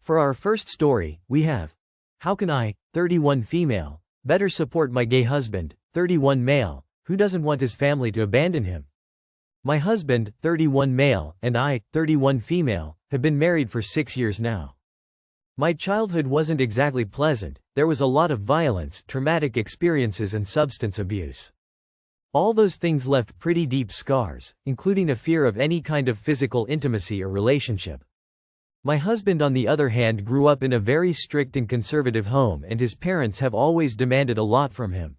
For our first story, we have How can I, 31 female, better support my gay husband, 31 male, who doesn't want his family to abandon him? My husband, 31 male, and I, 31 female, have been married for 6 years now. My childhood wasn't exactly pleasant. There was a lot of violence, traumatic experiences, and substance abuse. All those things left pretty deep scars, including a fear of any kind of physical intimacy or relationship. My husband, on the other hand, grew up in a very strict and conservative home, and his parents have always demanded a lot from him.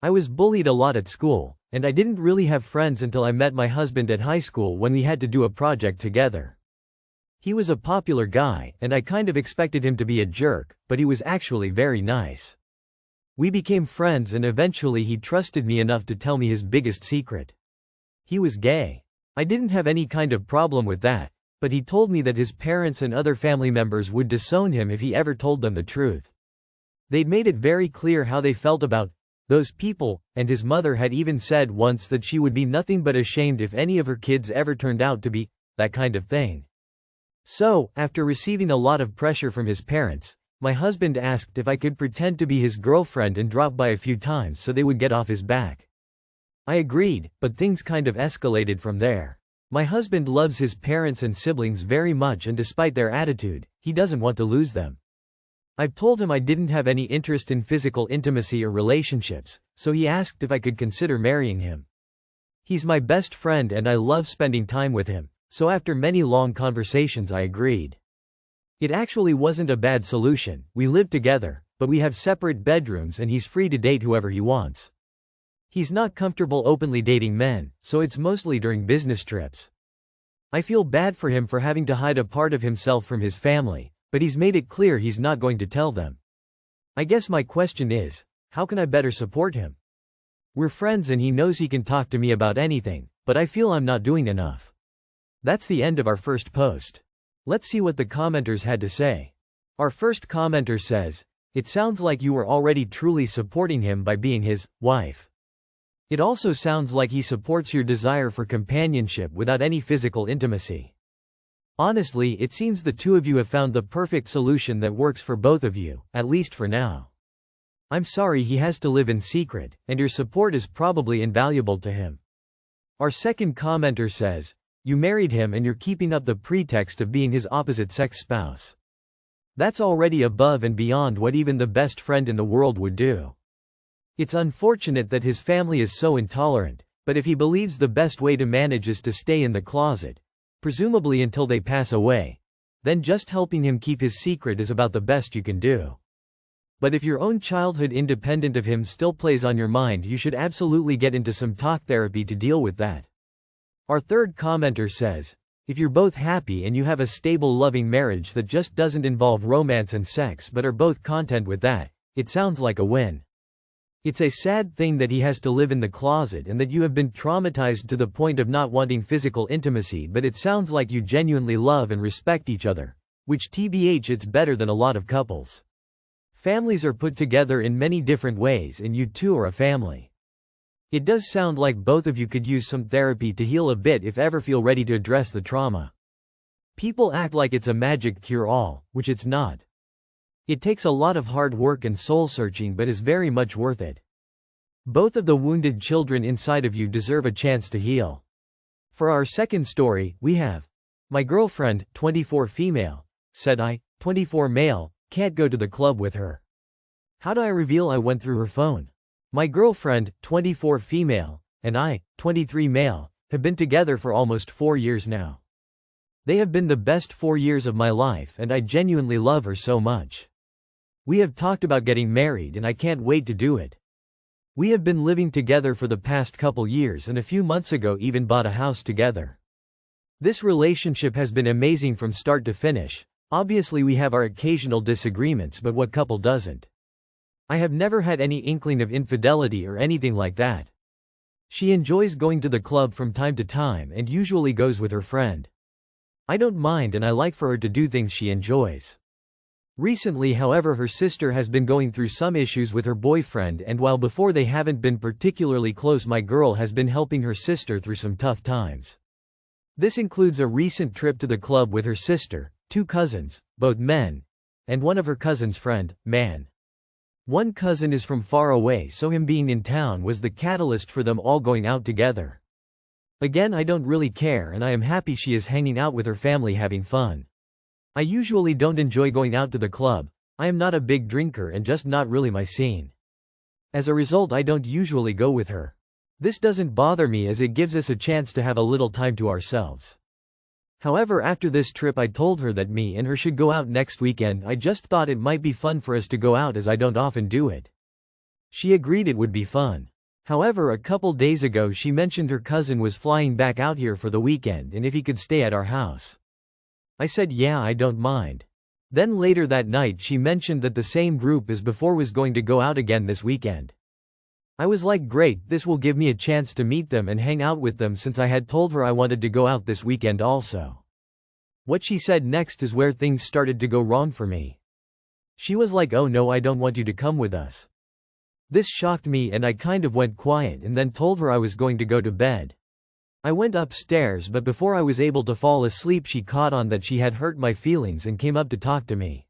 I was bullied a lot at school, and I didn't really have friends until I met my husband at high school when we had to do a project together. He was a popular guy, and I kind of expected him to be a jerk, but he was actually very nice. We became friends, and eventually he trusted me enough to tell me his biggest secret. He was gay. I didn't have any kind of problem with that, but he told me that his parents and other family members would disown him if he ever told them the truth. They'd made it very clear how they felt about those people, and his mother had even said once that she would be nothing but ashamed if any of her kids ever turned out to be that kind of thing. So, after receiving a lot of pressure from his parents, my husband asked if I could pretend to be his girlfriend and drop by a few times so they would get off his back. I agreed, but things kind of escalated from there. My husband loves his parents and siblings very much, and despite their attitude, he doesn't want to lose them. I've told him I didn't have any interest in physical intimacy or relationships, so he asked if I could consider marrying him. He's my best friend and I love spending time with him, so after many long conversations I agreed. It actually wasn't a bad solution. We live together, but we have separate bedrooms and he's free to date whoever he wants. He's not comfortable openly dating men, so it's mostly during business trips. I feel bad for him for having to hide a part of himself from his family, but he's made it clear he's not going to tell them. I guess my question is, how can I better support him? We're friends and he knows he can talk to me about anything, but I feel I'm not doing enough. That's the end of our first post. Let's see what the commenters had to say. Our first commenter says, "It sounds like you were already truly supporting him by being his wife. It also sounds like he supports your desire for companionship without any physical intimacy. Honestly, it seems the two of you have found the perfect solution that works for both of you, at least for now. I'm sorry he has to live in secret, and your support is probably invaluable to him." Our second commenter says, "You married him and you're keeping up the pretext of being his opposite-sex spouse. That's already above and beyond what even the best friend in the world would do. It's unfortunate that his family is so intolerant, but if he believes the best way to manage is to stay in the closet, presumably until they pass away, then just helping him keep his secret is about the best you can do. But if your own childhood independent of him still plays on your mind, you should absolutely get into some talk therapy to deal with that." Our third commenter says, "If you're both happy and you have a stable, loving marriage that just doesn't involve romance and sex but are both content with that, it sounds like a win. It's a sad thing that he has to live in the closet and that you have been traumatized to the point of not wanting physical intimacy, but it sounds like you genuinely love and respect each other, which TBH, it's better than a lot of couples. Families are put together in many different ways and you two are a family. It does sound like both of you could use some therapy to heal a bit if ever feel ready to address the trauma. People act like it's a magic cure-all, which it's not. It takes a lot of hard work and soul-searching, but is very much worth it. Both of the wounded children inside of you deserve a chance to heal." For our second story, we have, "My girlfriend, 24 female, said I, 24 male, can't go to the club with her. How do I reveal I went through her phone? My girlfriend, 24 female, and I, 23 male, have been together for almost 4 years now. They have been the best 4 years of my life and I genuinely love her so much. We have talked about getting married and I can't wait to do it. We have been living together for the past couple years and a few months ago even bought a house together. This relationship has been amazing from start to finish. Obviously we have our occasional disagreements, but what couple doesn't? I have never had any inkling of infidelity or anything like that. She enjoys going to the club from time to time and usually goes with her friend. I don't mind and I like for her to do things she enjoys. Recently, however, her sister has been going through some issues with her boyfriend, and while before they haven't been particularly close, my girl has been helping her sister through some tough times. This includes a recent trip to the club with her sister, 2 cousins, both men, and one of her cousin's friend, man. One cousin is from far away, so him being in town was the catalyst for them all going out together. Again, I don't really care and I am happy she is hanging out with her family having fun. I usually don't enjoy going out to the club, I am not a big drinker and just not really my scene. As a result, I don't usually go with her. This doesn't bother me as it gives us a chance to have a little time to ourselves. However, after this trip I told her that me and her should go out next weekend. I just thought it might be fun for us to go out as I don't often do it. She agreed it would be fun. However, a couple days ago she mentioned her cousin was flying back out here for the weekend and if he could stay at our house. I said yeah, I don't mind. Then later that night she mentioned that the same group as before was going to go out again this weekend. I was like great, this will give me a chance to meet them and hang out with them since I had told her I wanted to go out this weekend also. What she said next is where things started to go wrong for me. She was like, oh no, I don't want you to come with us. This shocked me and I kind of went quiet and then told her I was going to go to bed. I went upstairs, but before I was able to fall asleep she caught on that she had hurt my feelings and came up to talk to me.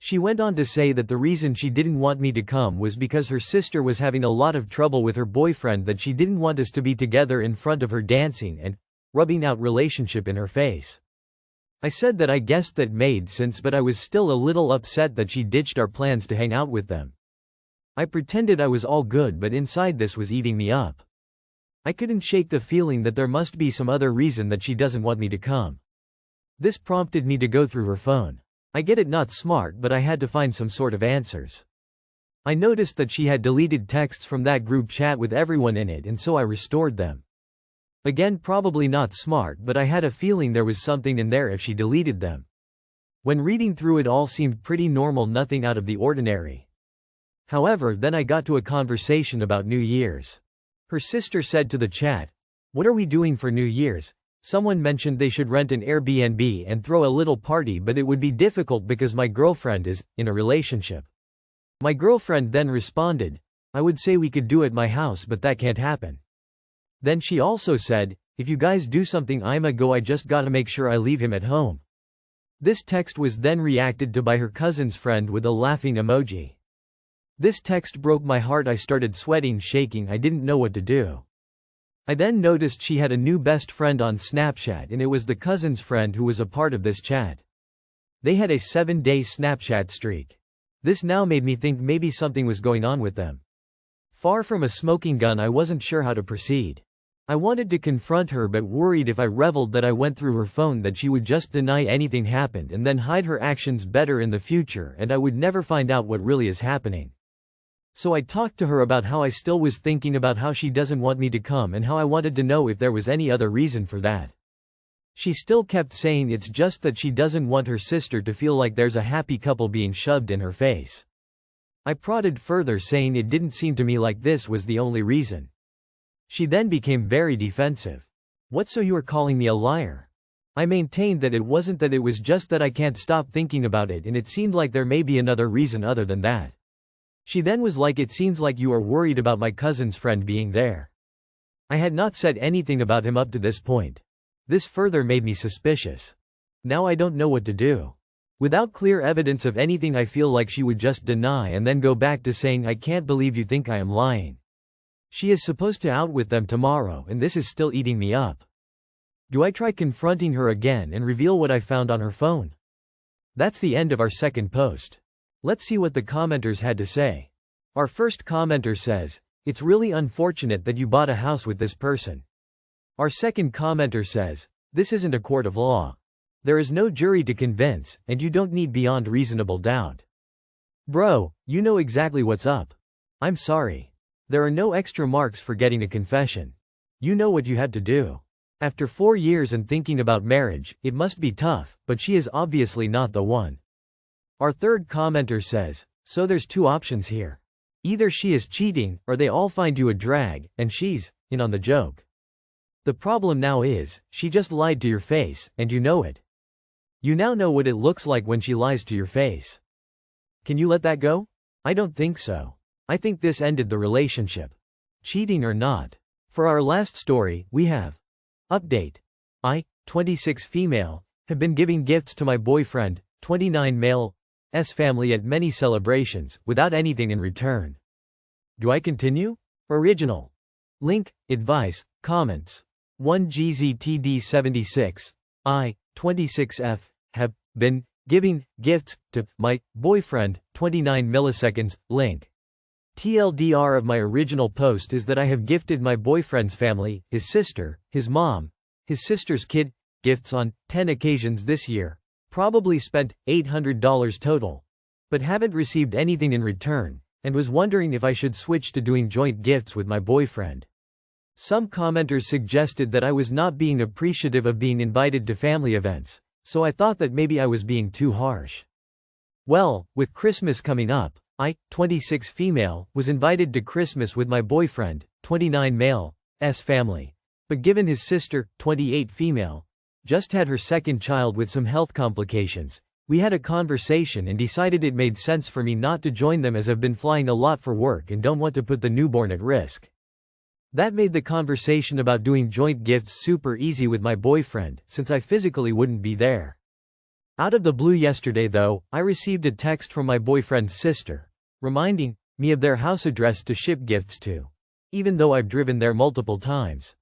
She went on to say that the reason she didn't want me to come was because her sister was having a lot of trouble with her boyfriend, that she didn't want us to be together in front of her dancing and rubbing out relationship in her face. I said that I guessed that made sense, but I was still a little upset that she ditched our plans to hang out with them. I pretended I was all good, but inside this was eating me up. I couldn't shake the feeling that there must be some other reason that she doesn't want me to come. This prompted me to go through her phone. I get it, not smart, but I had to find some sort of answers. I noticed that she had deleted texts from that group chat with everyone in it, and so I restored them. Again, probably not smart, but I had a feeling there was something in there if she deleted them. When reading through it all seemed pretty normal, nothing out of the ordinary. However, then I got to a conversation about New Year's. Her sister said to the chat, "What are we doing for New Year's?" Someone mentioned they should rent an Airbnb and throw a little party, but it would be difficult because my girlfriend is in a relationship. My girlfriend then responded, "I would say we could do it at my house, but that can't happen." Then she also said, "If you guys do something, I'ma go, I just gotta make sure I leave him at home." This text was then reacted to by her cousin's friend with a laughing emoji. This text broke my heart. I started sweating, shaking, I didn't know what to do. I then noticed she had a new best friend on Snapchat, and it was the cousin's friend who was a part of this chat. They had a 7-day Snapchat streak. This now made me think maybe something was going on with them. Far from a smoking gun, I wasn't sure how to proceed. I wanted to confront her, but worried if I reveled that I went through her phone that she would just deny anything happened and then hide her actions better in the future, and I would never find out what really is happening. So I talked to her about how I still was thinking about how she doesn't want me to come and how I wanted to know if there was any other reason for that. She still kept saying it's just that she doesn't want her sister to feel like there's a happy couple being shoved in her face. I prodded further, saying it didn't seem to me like this was the only reason. She then became very defensive. "What, so you are calling me a liar?" I maintained that it wasn't that, it was just that I can't stop thinking about it, and it seemed like there may be another reason other than that. She then was like, "It seems like you are worried about my cousin's friend being there." I had not said anything about him up to this point. This further made me suspicious. Now I don't know what to do. Without clear evidence of anything, I feel like she would just deny and then go back to saying, "I can't believe you think I am lying." She is supposed to out with them tomorrow, and this is still eating me up. Do I try confronting her again and reveal what I found on her phone? That's the end of our second post. Let's see what the commenters had to say. Our first commenter says, "It's really unfortunate that you bought a house with this person." Our second commenter says, "This isn't a court of law. There is no jury to convince, and you don't need beyond reasonable doubt. Bro, you know exactly what's up. I'm sorry. There are no extra marks for getting a confession. You know what you had to do. After 4 years and thinking about marriage, it must be tough, but she is obviously not the one." Our third commenter says, "So there's 2 options here. Either she is cheating, or they all find you a drag, and she's in on the joke. The problem now is, she just lied to your face, and you know it. You now know what it looks like when she lies to your face. Can you let that go? I don't think so. I think this ended the relationship. Cheating or not." For our last story, we have update. 26 female, Have been giving gifts to my boyfriend, 29 male, S family at many celebrations, without anything in return. Do I continue? Original. Link, advice, comments. 1GZTD76. I, 26F, have been giving gifts to my boyfriend, 29 milliseconds. Link. TLDR of my original post is that I have gifted my boyfriend's family, his sister, his mom, his sister's kid, gifts on 10 occasions this year. Probably spent $800 total. But haven't received anything in return, and was wondering if I should switch to doing joint gifts with my boyfriend. Some commenters suggested that I was not being appreciative of being invited to family events, so I thought that maybe I was being too harsh. Well, with Christmas coming up, I, 26 female, was invited to Christmas with my boyfriend, 29 male, S family. But given his sister, 28 female, just had her second child with some health complications, we had a conversation and decided it made sense for me not to join them as I've been flying a lot for work and don't want to put the newborn at risk. That made the conversation about doing joint gifts super easy with my boyfriend, since I physically wouldn't be there. Out of the blue yesterday though, I received a text from my boyfriend's sister, reminding me of their house address to ship gifts to, even though I've driven there multiple times.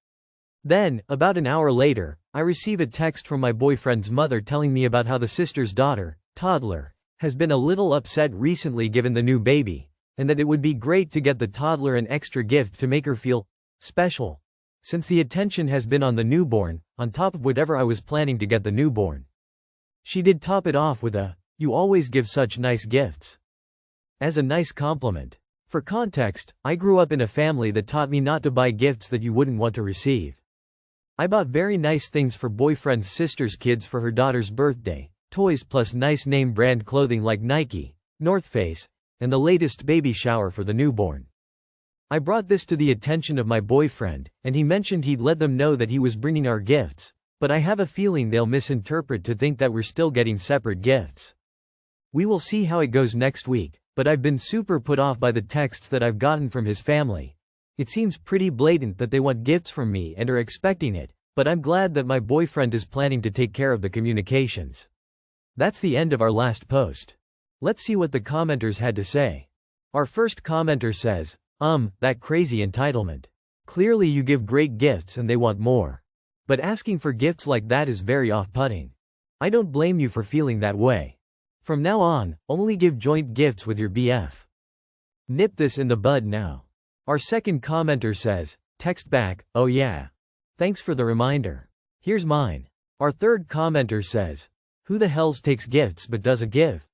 Then, about an hour later, I receive a text from my boyfriend's mother telling me about how the sister's daughter, toddler, has been a little upset recently given the new baby, and that it would be great to get the toddler an extra gift to make her feel special, since the attention has been on the newborn, on top of whatever I was planning to get the newborn. She did top it off with a, "You always give such nice gifts," as a nice compliment. For context, I grew up in a family that taught me not to buy gifts that you wouldn't want to receive. I bought very nice things for boyfriend's sister's kids for her daughter's birthday, toys plus nice name brand clothing like Nike, North Face, and the latest baby shower for the newborn. I brought this to the attention of my boyfriend, and he mentioned he'd let them know that he was bringing our gifts, but I have a feeling they'll misinterpret to think that we're still getting separate gifts. We will see how it goes next week, but I've been super put off by the texts that I've gotten from his family. It seems pretty blatant that they want gifts from me and are expecting it, but I'm glad that my boyfriend is planning to take care of the communications. That's the end of our last post. Let's see what the commenters had to say. Our first commenter says, that crazy entitlement. Clearly you give great gifts and they want more. But asking for gifts like that is very off-putting. I don't blame you for feeling that way. From now on, only give joint gifts with your BF. Nip this in the bud now. Our second commenter says, text back, "Oh yeah. Thanks for the reminder. Here's mine." Our third commenter says, "Who the hells takes gifts but doesn't give?"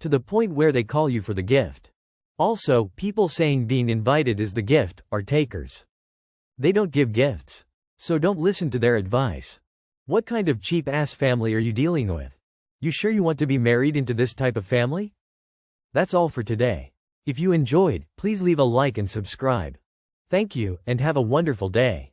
To the point where they call you for the gift. Also, people saying being invited is the gift are takers. They don't give gifts. So don't listen to their advice. What kind of cheap-ass family are you dealing with? You sure you want to be married into this type of family? That's all for today. If you enjoyed, please leave a like and subscribe. Thank you, and have a wonderful day.